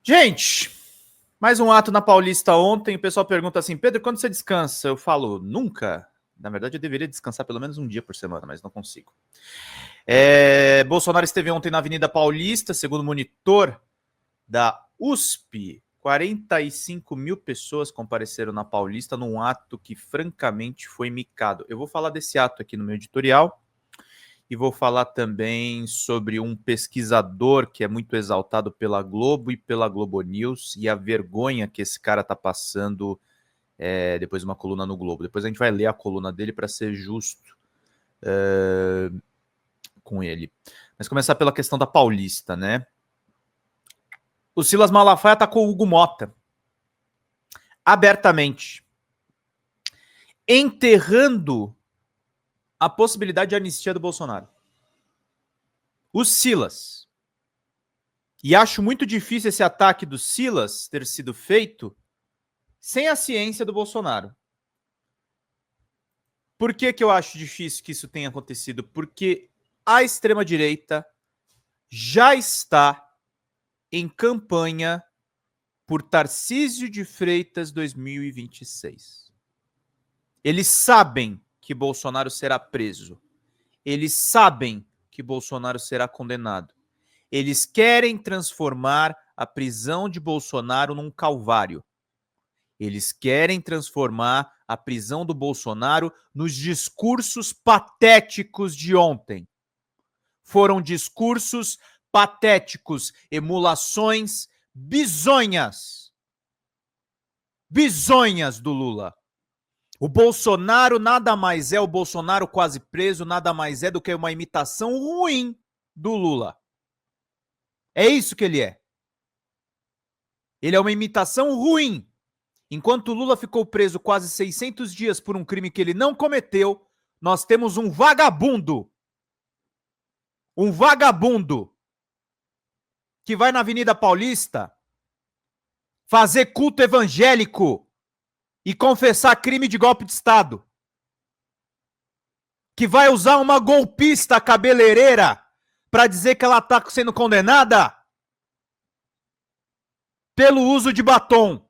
Gente, mais um ato na Paulista ontem. O pessoal pergunta assim, Pedro, quando você descansa? Eu falo, nunca. Na verdade, eu deveria descansar pelo menos um dia por semana, mas não consigo. Bolsonaro esteve ontem na Avenida Paulista, segundo o monitor da USP. 45 mil pessoas compareceram na Paulista num ato que, francamente, foi micado. Eu vou falar desse ato aqui no meu editorial. E vou falar também sobre um pesquisador que é muito exaltado pela Globo e pela Globo News e a vergonha que esse cara está passando depois de uma coluna no Globo. Depois a gente vai ler a coluna dele para ser justo com ele. Mas começar pela questão da Paulista, né? O Silas Malafaia atacou o Hugo Mota abertamente, enterrando a possibilidade de anistia do Bolsonaro. O Silas. E acho muito difícil esse ataque do Silas ter sido feito sem a ciência do Bolsonaro. Por que eu acho difícil que isso tenha acontecido? Porque a extrema-direita já está em campanha por Tarcísio de Freitas 2026. Eles sabem que Bolsonaro será preso. Eles sabem que Bolsonaro será condenado. Eles querem transformar a prisão de Bolsonaro num calvário. Eles querem transformar a prisão do Bolsonaro nos discursos patéticos de ontem. Foram discursos patéticos, emulações bizonhas. Bizonhas do Lula. O Bolsonaro nada mais é, o Bolsonaro quase preso, nada mais é do que uma imitação ruim do Lula. É isso que ele é. Ele é uma imitação ruim. Enquanto Lula ficou preso quase 600 dias por um crime que ele não cometeu, nós temos um vagabundo. Um vagabundo que vai na Avenida Paulista fazer culto evangélico e confessar crime de golpe de Estado. Que vai usar uma golpista cabeleireira para dizer que ela está sendo condenada pelo uso de batom.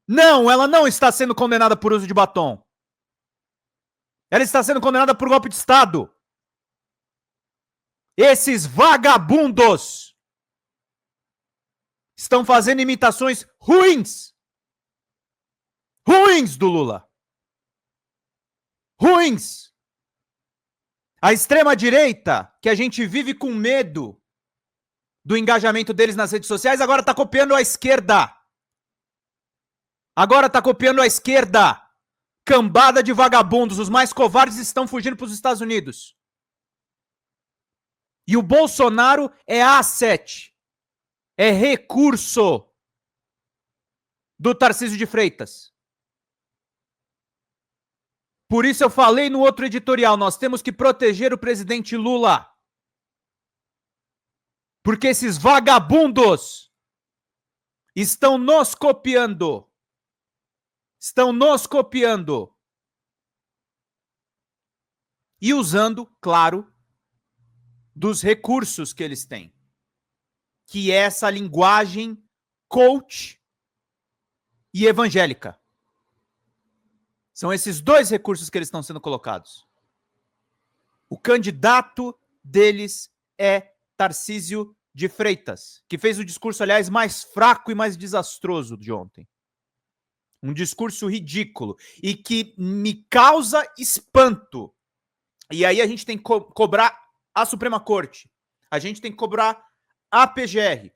Não, ela não está sendo condenada por uso de batom. Ela está sendo condenada por golpe de Estado. Esses vagabundos estão fazendo imitações ruins. Ruins do Lula. Ruins. A extrema-direita, que a gente vive com medo do engajamento deles nas redes sociais, agora está copiando a esquerda. Agora está copiando a esquerda. Cambada de vagabundos. Os mais covardes estão fugindo para os Estados Unidos. E o Bolsonaro é asset. É recurso do Tarcísio de Freitas. Por isso eu falei no outro editorial, nós temos que proteger o presidente Lula. Porque esses vagabundos estão nos copiando. Estão nos copiando. E usando, claro, dos recursos que eles têm. Que é essa linguagem coach e evangélica. São esses dois recursos que eles estão sendo colocados. O candidato deles é Tarcísio de Freitas, que fez o discurso, aliás, mais fraco e mais desastroso de ontem. Um discurso ridículo e que me causa espanto. E aí a gente tem que cobrar a Suprema Corte. A gente tem que cobrar a PGR.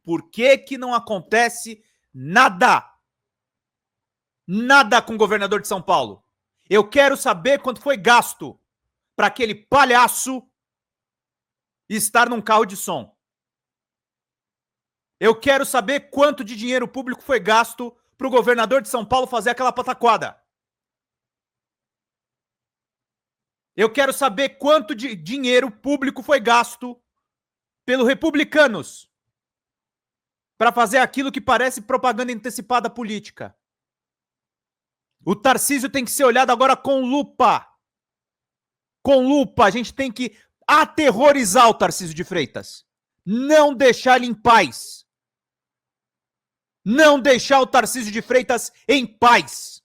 Por que não acontece nada? Nada com o governador de São Paulo. Eu quero saber quanto foi gasto para aquele palhaço estar num carro de som. Eu quero saber quanto de dinheiro público foi gasto para o governador de São Paulo fazer aquela pataquada. Eu quero saber quanto de dinheiro público foi gasto pelos republicanos para fazer aquilo que parece propaganda antecipada política. O Tarcísio tem que ser olhado agora com lupa. Com lupa. A gente tem que aterrorizar o Tarcísio de Freitas. Não deixar ele em paz. não deixar o Tarcísio de Freitas em paz.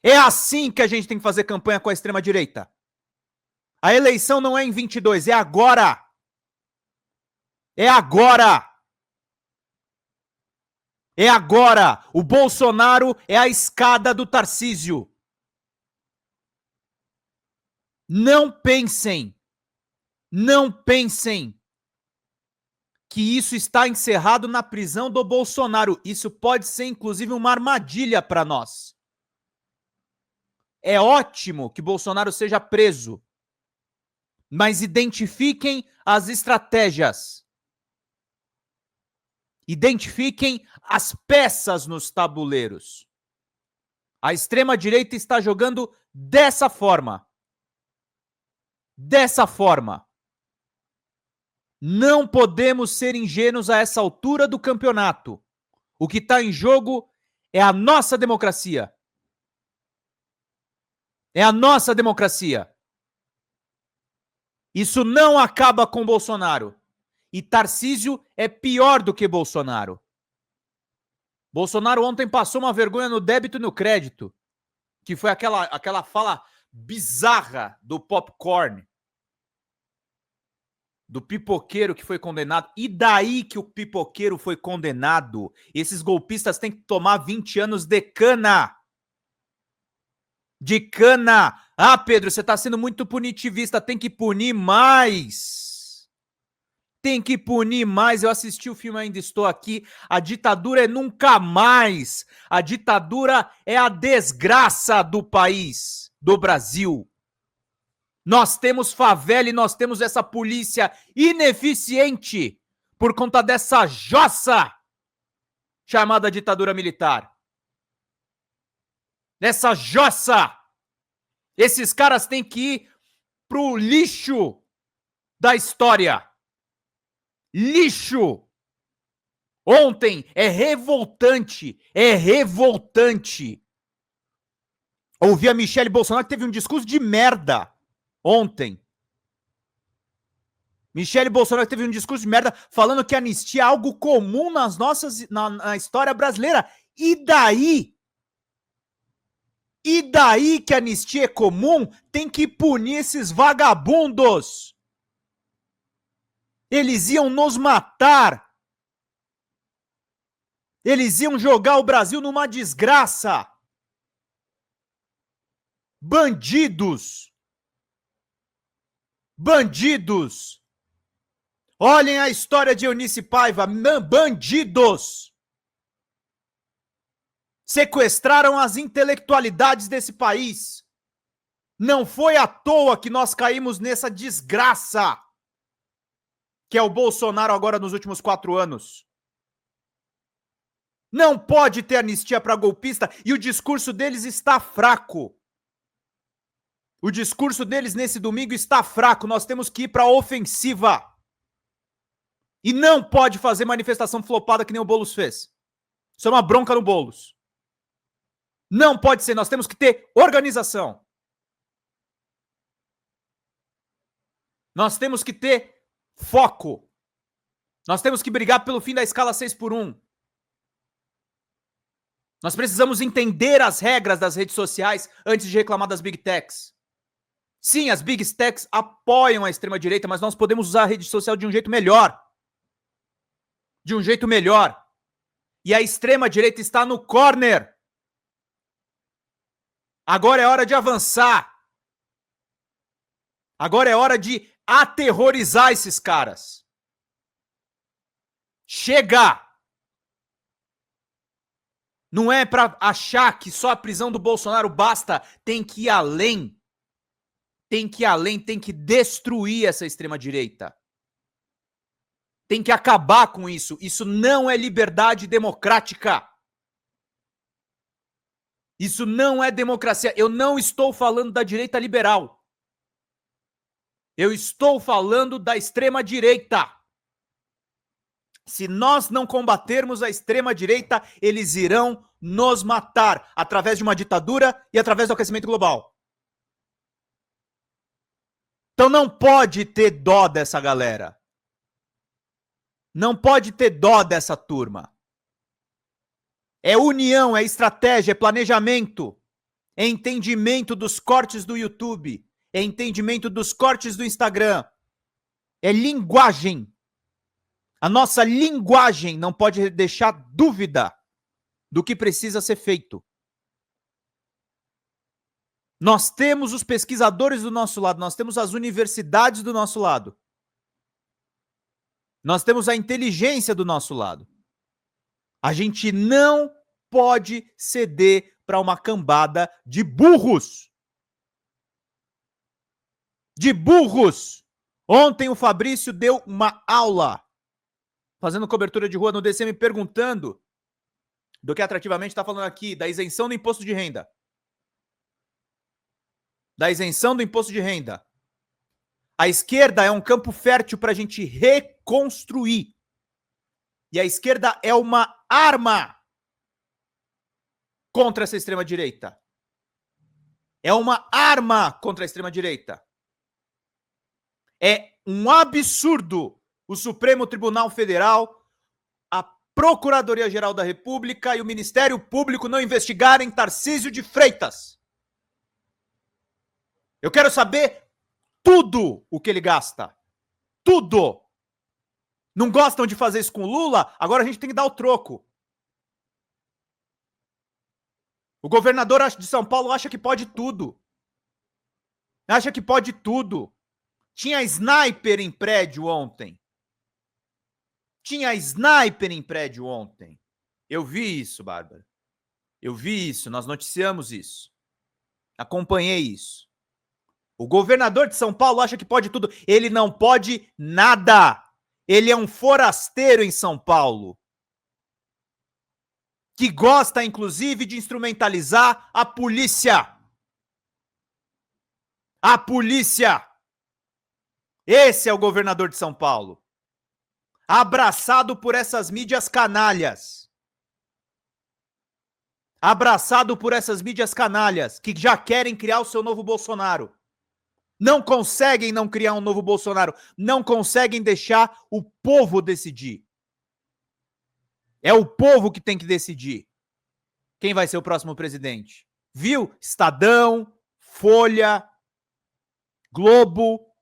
É assim que a gente tem que fazer campanha com a extrema-direita. A eleição não é em 22, é agora. É agora. É agora. O Bolsonaro é a escada do Tarcísio. Não pensem que isso está encerrado na prisão do Bolsonaro. Isso pode ser, inclusive, uma armadilha para nós. É ótimo que Bolsonaro seja preso, mas identifiquem as estratégias. Identifiquem as peças nos tabuleiros. A extrema-direita está jogando dessa forma. Dessa forma. Não podemos ser ingênuos a essa altura do campeonato. O que está em jogo é a nossa democracia. É a nossa democracia. Isso não acaba com Bolsonaro. E Tarcísio é pior do que Bolsonaro. Bolsonaro ontem passou uma vergonha no débito e no crédito, que foi aquela fala bizarra do popcorn, do pipoqueiro que foi condenado. E daí que o pipoqueiro foi condenado? Esses golpistas têm que tomar 20 anos de cana. De cana. Ah, Pedro, você está sendo muito punitivista. Tem que punir mais. Tem que punir mais. Eu assisti o filme, ainda estou aqui. A ditadura é nunca mais. A ditadura é a desgraça do país, do Brasil. Nós temos favela e nós temos essa polícia ineficiente por conta dessa jossa chamada ditadura militar. Dessa jossa. Esses caras têm que ir pro lixo da história. Lixo. Ontem é revoltante. É revoltante. Ouvi a Michele Bolsonaro que teve um discurso de merda ontem. Michele Bolsonaro teve um discurso de merda falando que anistia é algo comum na história brasileira. E daí? E daí que a anistia é comum? Tem que punir esses vagabundos. Eles iam nos matar. Eles iam jogar o Brasil numa desgraça. Bandidos. Bandidos. Olhem a história de Eunice Paiva. Bandidos. Sequestraram as intelectualidades desse país. Não foi à toa que nós caímos nessa desgraça que é o Bolsonaro agora nos últimos 4 anos. Não pode ter anistia para golpista e o discurso deles está fraco. O discurso deles nesse domingo está fraco. Nós temos que ir para a ofensiva. E não pode fazer manifestação flopada que nem o Boulos fez. Isso é uma bronca no Boulos. Não pode ser. Nós temos que ter organização. Nós temos que ter foco. Nós temos que brigar pelo fim da escala 6x1. Nós precisamos entender as regras das redes sociais antes de reclamar das Big Techs. Sim, as Big Techs apoiam a extrema-direita, mas nós podemos usar a rede social de um jeito melhor. De um jeito melhor. E a extrema-direita está no corner. Agora é hora de avançar. Agora é hora de aterrorizar esses caras. Chega! Não é para achar que só a prisão do Bolsonaro basta. Tem que ir além. Tem que ir além, tem que destruir essa extrema-direita. Tem que acabar com isso. Isso não é liberdade democrática. Isso não é democracia. Eu não estou falando da direita liberal. Eu estou falando da extrema-direita. Se nós não combatermos a extrema-direita, eles irão nos matar através de uma ditadura e através do aquecimento global. Então não pode ter dó dessa galera. Não pode ter dó dessa turma. É união, é estratégia, é planejamento, é entendimento dos cortes do YouTube, é entendimento dos cortes do Instagram, é linguagem. A nossa linguagem não pode deixar dúvida do que precisa ser feito. Nós temos os pesquisadores do nosso lado, nós temos as universidades do nosso lado. Nós temos a inteligência do nosso lado. A gente não pode ceder para uma cambada de burros. De burros. Ontem o Fabrício deu uma aula, fazendo cobertura de rua no DCM, perguntando do que atrativamente está falando aqui, da isenção do imposto de renda. Da isenção do imposto de renda. A esquerda é um campo fértil para a gente reconstruir. E a esquerda é uma arma contra essa extrema-direita. É uma arma contra a extrema-direita. É um absurdo o Supremo Tribunal Federal, a Procuradoria-Geral da República e o Ministério Público não investigarem Tarcísio de Freitas. Eu quero saber tudo o que ele gasta. Tudo. Não gostam de fazer isso com o Lula? Agora a gente tem que dar o troco. O governador de São Paulo acha que pode tudo. Acha que pode tudo. Tinha sniper em prédio ontem. Tinha sniper em prédio ontem. Eu vi isso, Bárbara. Eu vi isso, nós noticiamos isso. Acompanhei isso. O governador de São Paulo acha que pode tudo. Ele não pode nada. Ele é um forasteiro em São Paulo. Que gosta, inclusive, de instrumentalizar a polícia. A polícia. Esse é o governador de São Paulo. Abraçado por essas mídias canalhas. Abraçado por essas mídias canalhas que já querem criar o seu novo Bolsonaro. Não conseguem não criar um novo Bolsonaro. Não conseguem deixar o povo decidir. É o povo que tem que decidir quem vai ser o próximo presidente. Viu? Estadão, Folha, Globo.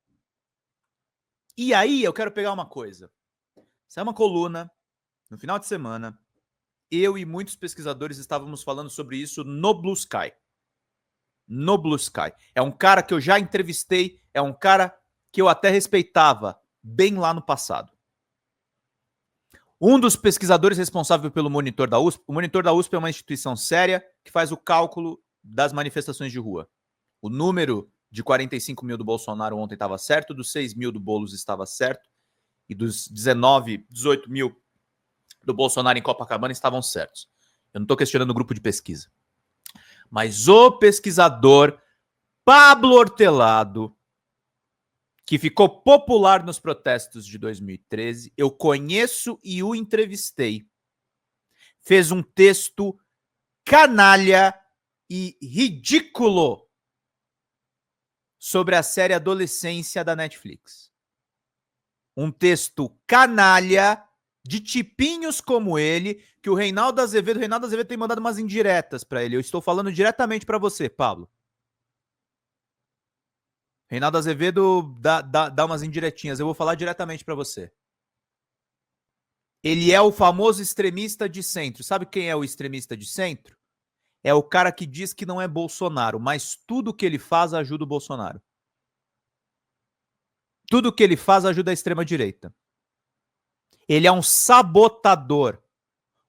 E aí eu quero pegar uma coisa. Essa é uma coluna, no final de semana, eu e muitos pesquisadores estávamos falando sobre isso no Blue Sky. No Blue Sky. É um cara que eu já entrevistei, é um cara que eu até respeitava bem lá no passado. Um dos pesquisadores responsável pelo monitor da USP, o monitor da USP é uma instituição séria que faz o cálculo das manifestações de rua. O número de 45 mil do Bolsonaro ontem estava certo, dos 6 mil do Boulos estava certo, e dos 18 mil do Bolsonaro em Copacabana estavam certos. Eu não estou questionando o grupo de pesquisa. Mas o pesquisador Pablo Hortelado, que ficou popular nos protestos de 2013, eu conheço e o entrevistei, fez um texto canalha e ridículo sobre a série Adolescência da Netflix. Um texto canalha de tipinhos como ele, que o Reinaldo Azevedo tem mandado umas indiretas para ele. Eu estou falando diretamente para você, Pablo. Reinaldo Azevedo dá umas indiretinhas. Eu vou falar diretamente para você. Ele é o famoso extremista de centro. Sabe quem é o extremista de centro? É o cara que diz que não é Bolsonaro, mas tudo que ele faz ajuda o Bolsonaro. Tudo que ele faz ajuda a extrema-direita. Ele é um sabotador.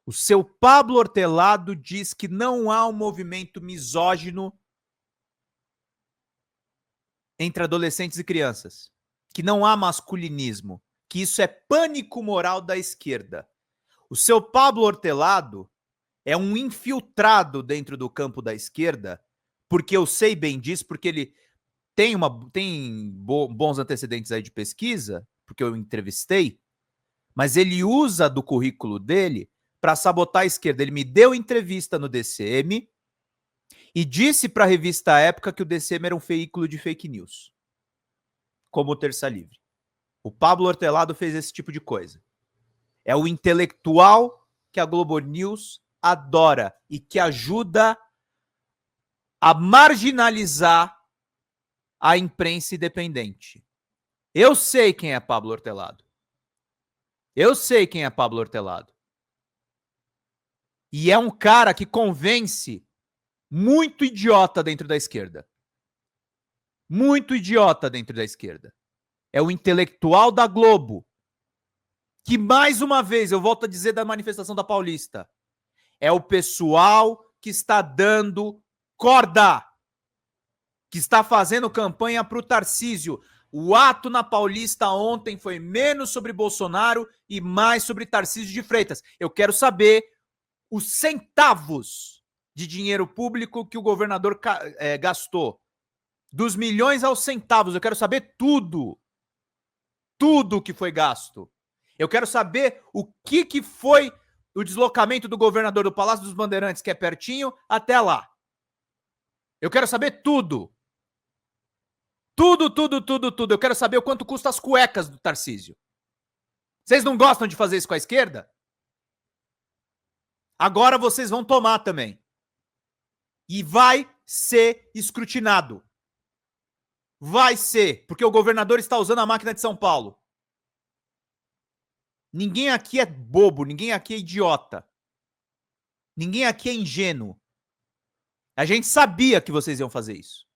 O seu Pablo Hortelado diz que não há um movimento misógino entre adolescentes e crianças, que não há masculinismo, que isso é pânico moral da esquerda. O seu Pablo Hortelado é um infiltrado dentro do campo da esquerda, porque eu sei bem disso, porque ele tem bons antecedentes aí de pesquisa, porque eu entrevistei, mas ele usa do currículo dele para sabotar a esquerda. Ele me deu entrevista no DCM e disse para a revista Época que o DCM era um veículo de fake news, como o Terça Livre. O Pablo Hortelado fez esse tipo de coisa. É o intelectual que a Globo News adora e que ajuda a marginalizar a imprensa independente. Eu sei quem é Pablo Hortelado. Eu sei quem é Pablo Hortelado. E é um cara que convence muito idiota dentro da esquerda. Muito idiota dentro da esquerda. É o intelectual da Globo. Que, mais uma vez, eu volto a dizer da manifestação da Paulista, é o pessoal que está dando corda, que está fazendo campanha para o Tarcísio. O ato na Paulista ontem foi menos sobre Bolsonaro e mais sobre Tarcísio de Freitas. Eu quero saber os centavos de dinheiro público que o governador gastou. Dos milhões aos centavos. Eu quero saber tudo. Tudo que foi gasto. Eu quero saber o que foi o deslocamento do governador do Palácio dos Bandeirantes, que é pertinho, até lá. Eu quero saber tudo. Tudo, tudo, tudo, tudo. Eu quero saber o quanto custa as cuecas do Tarcísio. Vocês não gostam de fazer isso com a esquerda? Agora vocês vão tomar também. E vai ser escrutinado. Vai ser, porque o governador está usando a máquina de São Paulo. Ninguém aqui é bobo, ninguém aqui é idiota. Ninguém aqui é ingênuo. A gente sabia que vocês iam fazer isso.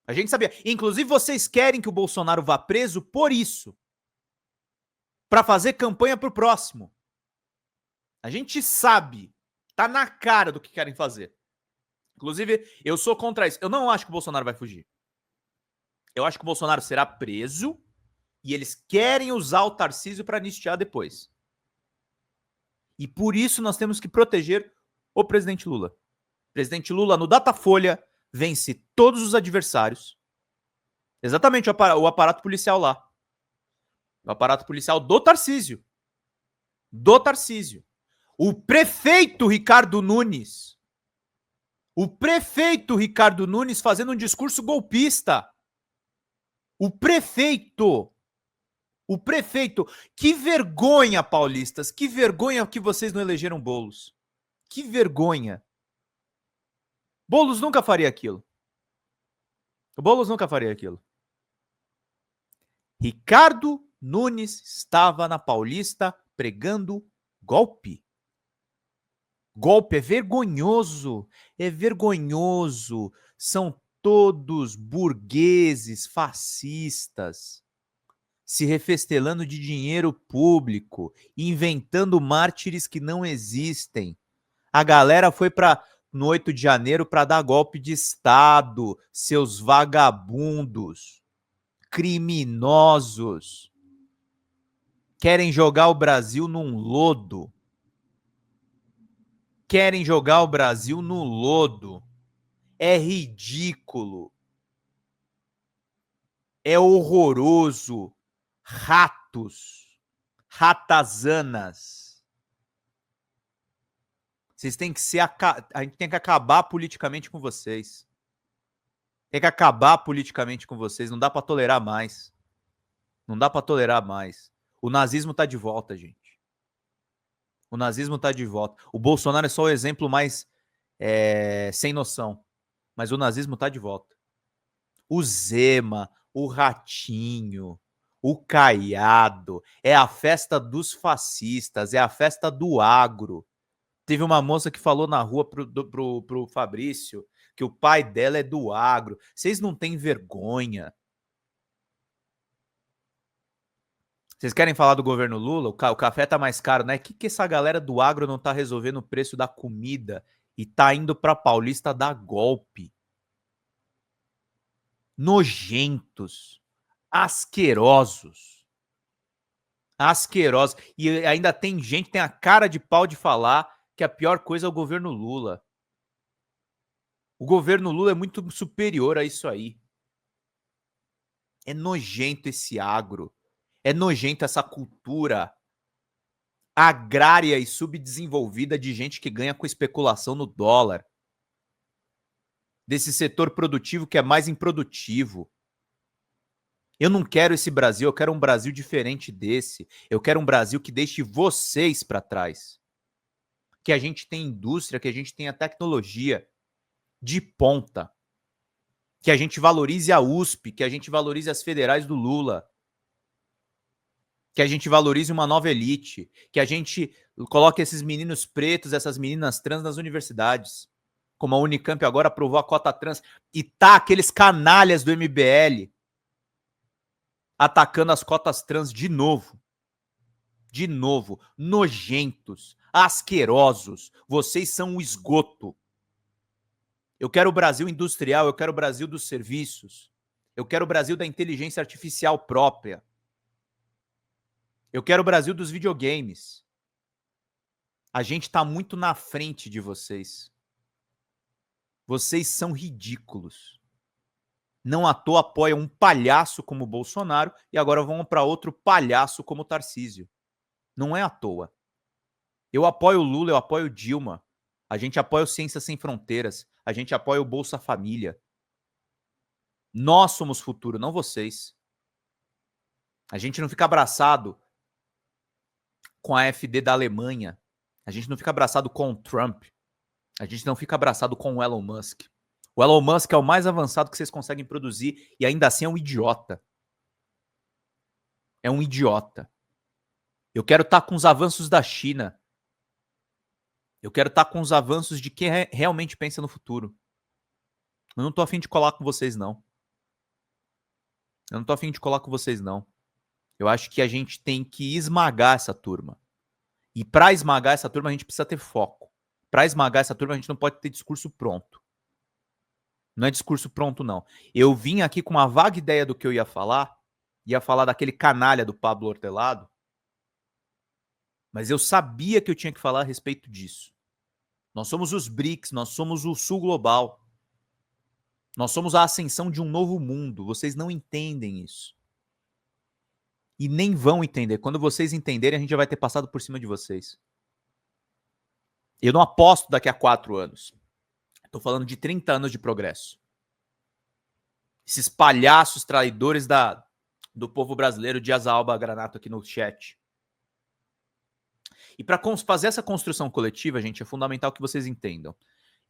A gente sabia. Inclusive, vocês querem que o Bolsonaro vá preso por isso. Para fazer campanha pro próximo. A gente sabe. Tá na cara do que querem fazer. Inclusive, eu sou contra isso. Eu não acho que o Bolsonaro vai fugir. Eu acho que o Bolsonaro será preso e eles querem usar o Tarcísio para anistiar depois. E por isso nós temos que proteger o presidente Lula. O presidente Lula, no Datafolha, vence todos os adversários. Exatamente o aparato policial lá. O aparato policial do Tarcísio. Do Tarcísio. O prefeito Ricardo Nunes. O prefeito Ricardo Nunes fazendo um discurso golpista. O prefeito. O prefeito. Que vergonha, paulistas. Que vergonha que vocês não elegeram Boulos. Que vergonha. Boulos nunca faria aquilo. O Boulos nunca faria aquilo. Ricardo Nunes estava na Paulista pregando golpe. Golpe é vergonhoso. É vergonhoso. São todos burgueses, fascistas, se refestelando de dinheiro público, inventando mártires que não existem. A galera foi no 8 de janeiro para dar golpe de Estado, seus vagabundos, criminosos. Querem jogar o Brasil num lodo. Querem jogar o Brasil no lodo. É ridículo. É horroroso. Ratos. Ratazanas. Vocês têm que ser... A gente tem que acabar politicamente com vocês. Tem que acabar politicamente com vocês. Não dá para tolerar mais. Não dá para tolerar mais. O nazismo tá de volta, gente. O nazismo tá de volta. O Bolsonaro é só o exemplo mais sem noção. Mas o nazismo tá de volta. O Zema, o Ratinho, o Caiado. É a festa dos fascistas. É a festa do agro. Teve uma moça que falou na rua pro Fabrício que o pai dela é do agro. Vocês não têm vergonha. Vocês querem falar do governo Lula? O café tá mais caro, né? O que essa galera do agro não tá resolvendo o preço da comida e tá indo pra Paulista dar golpe? Nojentos. Asquerosos. Asquerosos. E ainda tem gente que tem a cara de pau de falar que a pior coisa é o governo Lula. O governo Lula é muito superior a isso aí. É nojento esse agro. É nojento essa cultura agrária e subdesenvolvida de gente que ganha com especulação no dólar. Desse setor produtivo que é mais improdutivo. Eu não quero esse Brasil, eu quero um Brasil diferente desse. Eu quero um Brasil que deixe vocês para trás. que a gente tem indústria, que a gente tenha tecnologia de ponta, que a gente valorize a USP, que a gente valorize as federais do Lula, que a gente valorize uma nova elite, que a gente coloque esses meninos pretos, essas meninas trans nas universidades, como a Unicamp agora aprovou a cota trans, e tá aqueles canalhas do MBL atacando as cotas trans de novo, nojentos, asquerosos, vocês são o esgoto. Eu quero o Brasil industrial, eu quero o Brasil dos serviços, eu quero o Brasil da inteligência artificial própria, eu quero o Brasil dos videogames. A gente está muito na frente de vocês. Vocês são ridículos. Não à toa apoiam um palhaço como o Bolsonaro e agora vão para outro palhaço como o Tarcísio. Não é à toa. Eu apoio o Lula, eu apoio o Dilma. A gente apoia o Ciência Sem Fronteiras. A gente apoia o Bolsa Família. Nós somos futuro, não vocês. A gente não fica abraçado com a AfD da Alemanha. A gente não fica abraçado com o Trump. A gente não fica abraçado com o Elon Musk. O Elon Musk é o mais avançado que vocês conseguem produzir e ainda assim é um idiota. É um idiota. Eu quero estar com os avanços da China. Eu quero estar com os avanços de quem realmente pensa no futuro. Eu não tô afim de colar com vocês, não. Eu não tô afim de colar com vocês, não. Eu acho que a gente tem que esmagar essa turma. E para esmagar essa turma, a gente precisa ter foco. Para esmagar essa turma, a gente não pode ter discurso pronto. Não é discurso pronto, não. Eu vim aqui com uma vaga ideia do que eu ia falar daquele canalha do Pablo Hortelado, mas eu sabia que eu tinha que falar a respeito disso. Nós somos os BRICS, nós somos o Sul Global. Nós somos a ascensão de um novo mundo. Vocês não entendem isso. E nem vão entender. Quando vocês entenderem, a gente já vai ter passado por cima de vocês. Eu não aposto daqui a 4 anos. Estou falando de 30 anos de progresso. Esses palhaços traidores do povo brasileiro, Dias Alba Granato aqui no chat. E para fazer essa construção coletiva, gente, é fundamental que vocês entendam.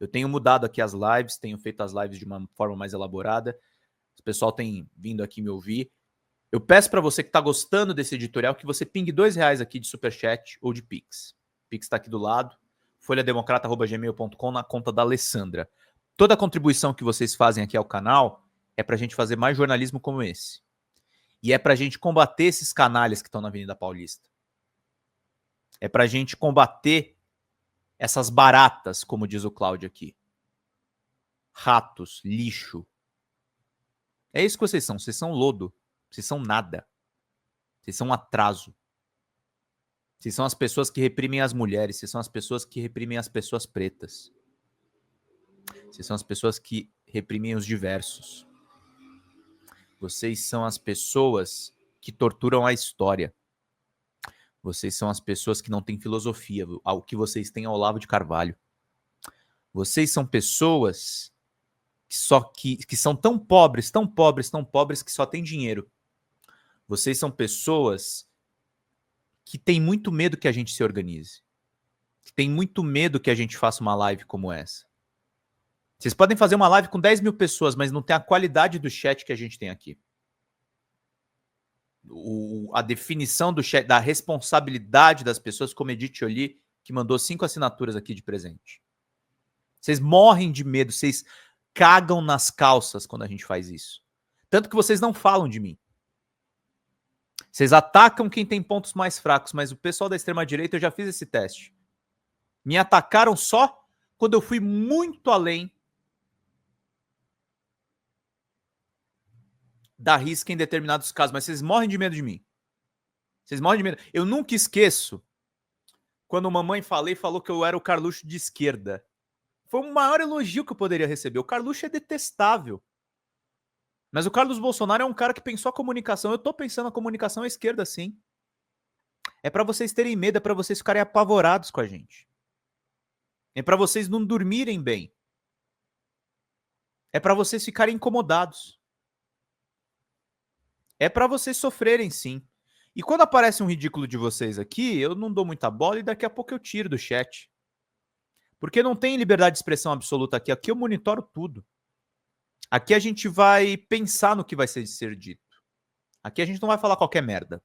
Eu tenho mudado aqui as lives, tenho feito as lives de uma forma mais elaborada. O pessoal tem vindo aqui me ouvir. Eu peço para você que está gostando desse editorial que você pingue R$2 aqui de Superchat ou de Pix. Pix está aqui do lado. folhademocrata@gmail.com na conta da Alessandra. Toda a contribuição que vocês fazem aqui ao canal é para a gente fazer mais jornalismo como esse. E é para a gente combater esses canalhas que estão na Avenida Paulista. É para a gente combater essas baratas, como diz o Cláudio aqui. Ratos, lixo. É isso que vocês são lodo. Vocês são nada. Vocês são um atraso. Vocês são as pessoas que reprimem as mulheres. Vocês são as pessoas que reprimem as pessoas pretas. Vocês são as pessoas que reprimem os diversos. Vocês são as pessoas que torturam a história. Vocês são as pessoas que não têm filosofia. O que vocês têm é o Olavo de Carvalho. Vocês são pessoas que são tão pobres que só têm dinheiro. Vocês são pessoas que têm muito medo que a gente se organize. Que têm muito medo que a gente faça uma live como essa. Vocês podem fazer uma live com 10 mil pessoas, mas não tem a qualidade do chat que a gente tem aqui. A definição do chat, da responsabilidade das pessoas, como Edith Oli, que mandou 5 assinaturas aqui de presente. Vocês morrem de medo, vocês cagam nas calças quando a gente faz isso. Tanto que vocês não falam de mim. Vocês atacam quem tem pontos mais fracos, mas o pessoal da extrema-direita, eu já fiz esse teste. Me atacaram só quando eu fui muito além da risca em determinados casos, mas vocês morrem de medo de mim. Vocês morrem de medo. Eu nunca esqueço quando mamãe falou que eu era o Carluxo de esquerda. Foi o maior elogio que eu poderia receber. O Carluxo é detestável. Mas o Carlos Bolsonaro é um cara que pensou a comunicação. Eu tô pensando a comunicação à esquerda, sim. É para vocês terem medo, é para vocês ficarem apavorados com a gente. É para vocês não dormirem bem. É para vocês ficarem incomodados. É para vocês sofrerem, sim. E quando aparece um ridículo de vocês aqui, eu não dou muita bola e daqui a pouco eu tiro do chat. Porque não tem liberdade de expressão absoluta aqui. Aqui eu monitoro tudo. Aqui a gente vai pensar no que vai ser dito. Aqui a gente não vai falar qualquer merda.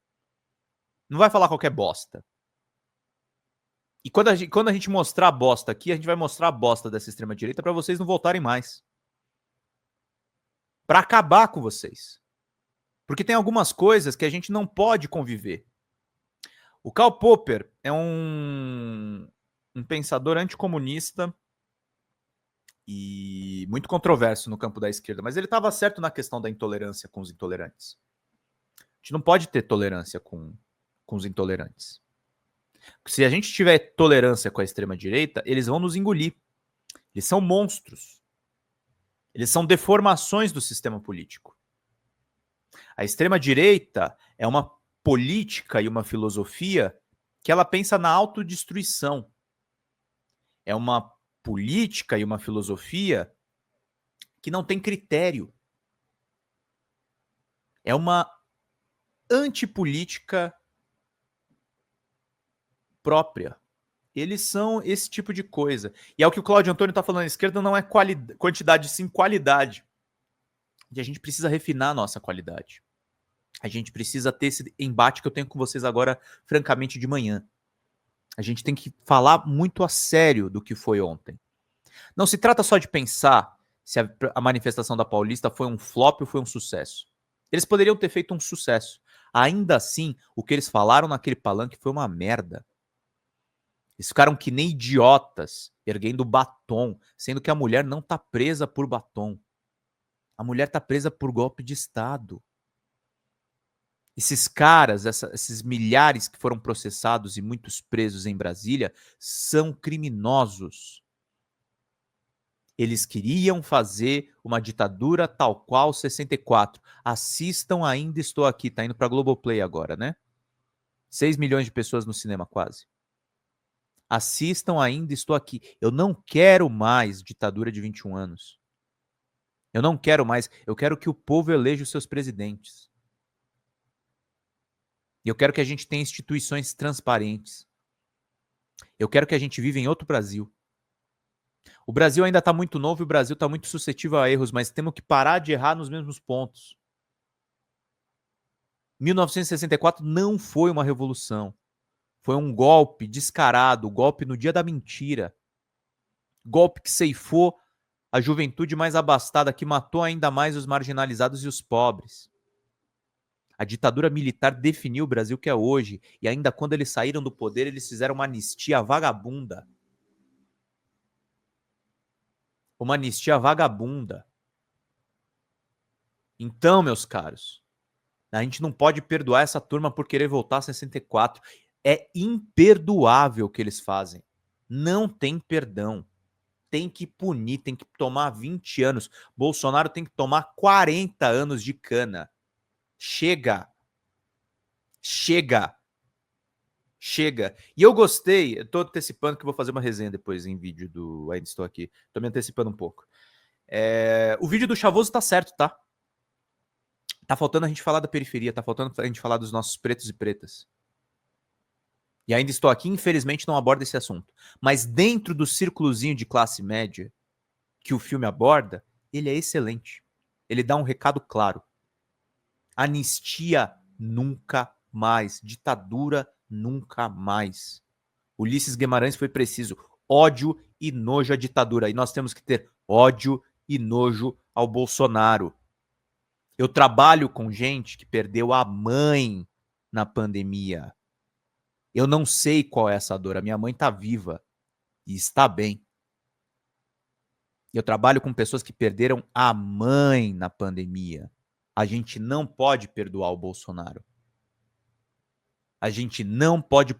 Não vai falar qualquer bosta. E quando a gente mostrar a bosta aqui, a gente vai mostrar a bosta dessa extrema-direita para vocês não voltarem mais. Para acabar com vocês. Porque tem algumas coisas que a gente não pode conviver. O Karl Popper é um pensador anticomunista e muito controverso no campo da esquerda, mas ele estava certo na questão da intolerância com os intolerantes. A gente não pode ter tolerância com os intolerantes. Se a gente tiver tolerância com a extrema-direita, eles vão nos engolir. Eles são monstros. Eles são deformações do sistema político. A extrema-direita é uma política e uma filosofia que ela pensa na autodestruição. É uma política e uma filosofia que não tem critério. É uma antipolítica própria. Eles são esse tipo de coisa. E é o que o Cláudio Antônio está falando, a esquerda não é quantidade, sim qualidade. E a gente precisa refinar a nossa qualidade. A gente precisa ter esse embate que eu tenho com vocês agora, francamente, de manhã. A gente tem que falar muito a sério do que foi ontem. Não se trata só de pensar se a manifestação da Paulista foi um flop ou foi um sucesso. Eles poderiam ter feito um sucesso. Ainda assim, o que eles falaram naquele palanque foi uma merda. Eles ficaram que nem idiotas, erguendo batom, sendo que a mulher não está presa por batom. A mulher está presa por golpe de Estado. Esses caras, esses milhares que foram processados e muitos presos em Brasília, são criminosos. Eles queriam fazer uma ditadura tal qual 64. Assistam Ainda Estou Aqui, tá indo para Globoplay agora, né? 6 milhões de pessoas no cinema quase. Assistam Ainda Estou Aqui. Eu não quero mais ditadura de 21 anos. Eu não quero mais. Eu quero que o povo eleja os seus presidentes. E eu quero que a gente tenha instituições transparentes. Eu quero que a gente viva em outro Brasil. O Brasil ainda está muito novo e o Brasil está muito suscetível a erros, mas temos que parar de errar nos mesmos pontos. 1964 não foi uma revolução. Foi um golpe descarado, golpe no dia da mentira. Golpe que ceifou a juventude mais abastada, que matou ainda mais os marginalizados e os pobres. A ditadura militar definiu o Brasil que é hoje, e ainda quando eles saíram do poder, eles fizeram uma anistia vagabunda. Uma anistia vagabunda. Então, meus caros, a gente não pode perdoar essa turma por querer voltar a 64. É imperdoável o que eles fazem. Não tem perdão. Tem que punir, tem que tomar 20 anos. Bolsonaro tem que tomar 40 anos de cana. Chega. Chega. Chega. E eu gostei, eu tô antecipando que vou fazer uma resenha depois em vídeo do Ainda Estou Aqui. Tô me antecipando um pouco. O vídeo do Chavoso tá certo, tá? Tá faltando a gente falar da periferia, tá faltando a gente falar dos nossos pretos e pretas. E Ainda Estou Aqui, infelizmente, não aborda esse assunto. Mas dentro do círculozinho de classe média que o filme aborda, ele é excelente. Ele dá um recado claro. Anistia nunca mais. Ditadura nunca mais. Ulisses Guimarães foi preciso. Ódio e nojo à ditadura. E nós temos que ter ódio e nojo ao Bolsonaro. Eu trabalho com gente que perdeu a mãe na pandemia. Eu não sei qual é essa dor. A minha mãe está viva e está bem. Eu trabalho com pessoas que perderam a mãe na pandemia. A gente não pode perdoar o Bolsonaro. A gente não pode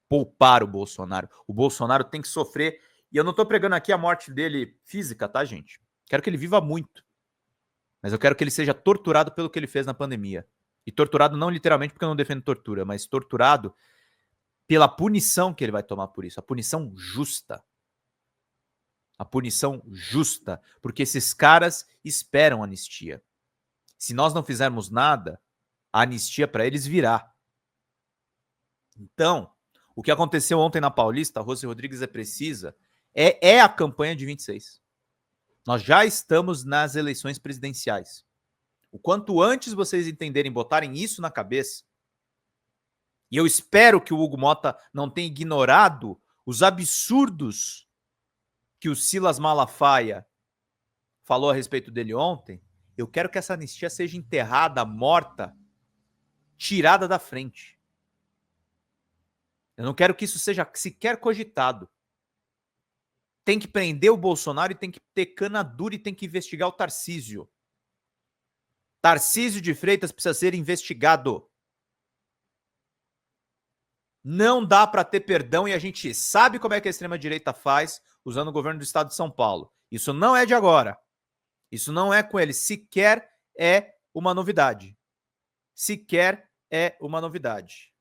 poupar o Bolsonaro. O Bolsonaro tem que sofrer. E eu não estou pregando aqui a morte dele física, tá, gente? Quero que ele viva muito. Mas eu quero que ele seja torturado pelo que ele fez na pandemia. E torturado não literalmente porque eu não defendo tortura, mas torturado pela punição que ele vai tomar por isso. A punição justa. A punição justa. Porque esses caras esperam anistia. Se nós não fizermos nada, a anistia para eles virá. Então, o que aconteceu ontem na Paulista, a Rose Rodrigues é precisa, É a campanha de 26. Nós já estamos nas eleições presidenciais. O quanto antes vocês entenderem, botarem isso na cabeça, e eu espero que o Hugo Mota não tenha ignorado os absurdos que o Silas Malafaia falou a respeito dele ontem, eu quero que essa anistia seja enterrada, morta, tirada da frente. Eu não quero que isso seja sequer cogitado. Tem que prender o Bolsonaro e tem que ter cana dura e tem que investigar o Tarcísio. Tarcísio de Freitas precisa ser investigado. Não dá para ter perdão e a gente sabe como é que a extrema-direita faz usando o governo do estado de São Paulo. Isso não é de agora. Isso não é com ele. Sequer é uma novidade. Sequer é uma novidade.